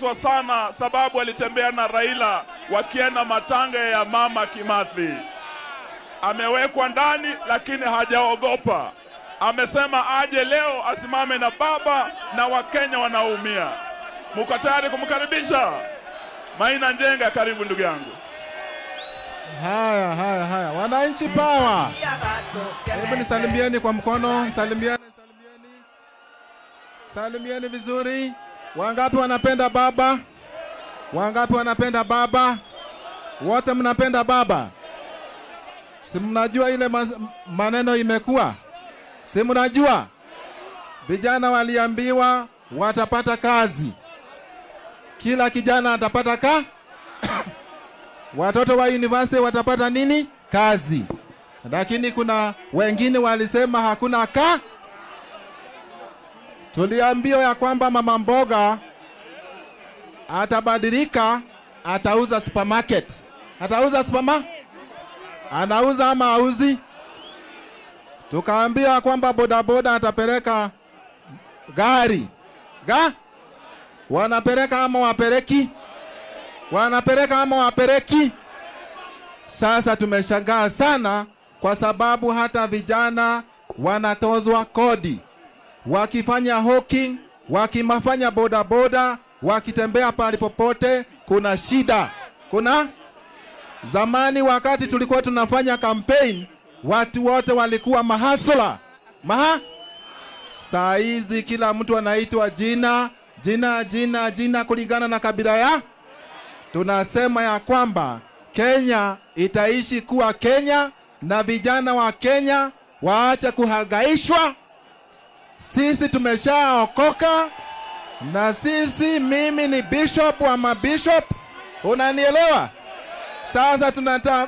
Ameteswa sana sababu alitembea na Raila wakienda matanga ya Mama Kimathi. Amewekwa ndani lakini hajaogopa. Amesema aje leo asimame na baba na Wakenya wanaumia. Mko tayari kumkaribisha? Maina Njenga, karibu ndugu yangu. Haya. Wananchi power. Hebu nisalimieni kwa mkono, salimieni vizuri. Wangapi wanapenda baba? Wangapi wanapenda baba? Wote mnapenda baba? Si mnajua ile maneno imekuwa? Si mnajua? Vijana waliambiwa watapata kazi. Kila kijana atapata watoto wa university watapata nini? Kazi. Lakini kuna wengine walisema hakuna Tuliambiwa ya kwamba mama mboga atabadilika, atauza supermarket. Atauza anauza ama auzi? Tukaambiwa kwamba bodaboda atapeleka gari. Wanapeleka ama wapeleki? Wanapeleka ama wapeleki? Sasa tumeshangaa sana kwa sababu hata vijana wanatozwa kodi. Wakifanya hawking, wakimafanya bodaboda, wakitembea pale popote, kuna shida. Zamani wakati tulikuwa tunafanya campaign, watu wote walikuwa mahasula. Saa hizi kila mtu anaitwa jina kulingana na kabila ya. Tunasema ya kwamba Kenya itaishi kuwa Kenya na vijana wa Kenya waache kuhangaishwa. Sisi tumeshaokoka na mimi ni bishop wa mabishop. Unanielewa? Sasa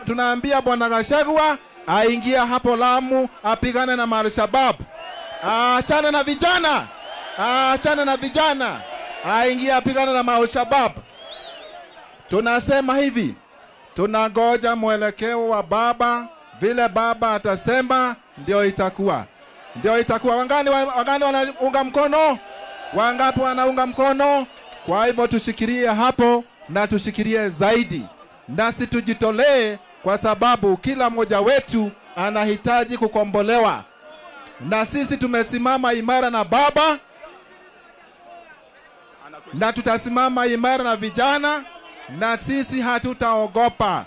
tunaambia Bwana Gachagua aingia hapo Lamu apigane na Al-Shabaab. Achane na vijana. Aingia apigane na Al-Shabaab. Tunasema hivi, tunangoja mwelekeo wa baba, vile baba atasema ndio itakuwa. Wangani wanaunga mkono? Wangapi wanaunga mkono? Kwa hivyo tushikilie hapo na tushikilie zaidi. Nasi tujitolee kwa sababu kila mmoja wetu anahitaji kukombolewa. Na sisi tumesimama imara na baba na tutasimama imara na vijana, na sisi hatutaogopa.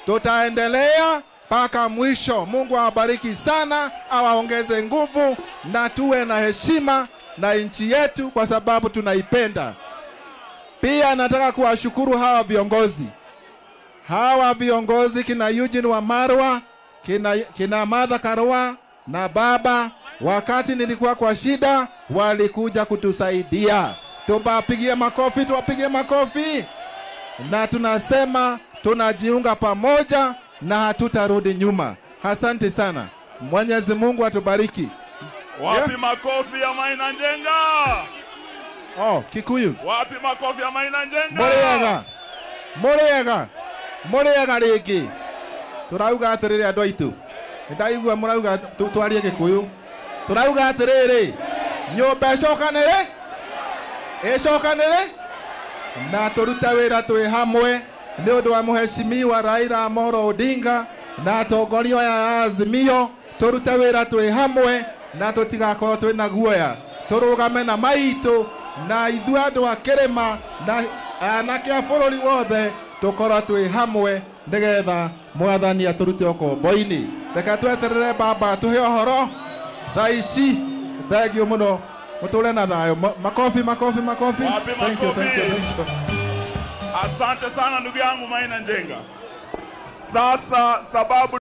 Tutaendelea mpaka mwisho. Mungu awabariki sana, awaongeze nguvu na tuwe na heshima na nchi yetu kwa sababu tunaipenda. Pia nataka kuwashukuru hawa viongozi kina Eugene Wamalwa, kina Martha Karua na baba. Wakati nilikuwa kwa shida walikuja kutusaidia. Tuwapigie makofi. Na tunasema tunajiunga pamoja na hatutarudi nyuma. Asante sana. Mwenyezi Mungu atubariki. Wapi makofi ya Maina Njenga? Kikuyu. Wapi makofi ya Maina Njenga? Murega rigi. Turauga atiriri andu aitu. Ndaigua murauga twarie Gikuyu. Turauga atiriri. Nyumba ecokanire na turuta wira twi hamwe ni undu wa muheshimiwa Raila Amolo Odinga na atongoria ya Azimio. Turuta wira twi hamwe na tutigakorwo twi na guoya. Turugame na maitu na ithuĩ andũ a Kĩrĩma na anake a bũrũri wothe tukorwo twi hamwe nigetha mwathani aturute ũkombo-inĩ. Reke tweterere baba tuhe ũhoro thaa ici. Thengiũ mũno. Mutule na thayo. Makofi. Thank you. Asante sana ndugu yangu Maina Njenga. Sasa sababu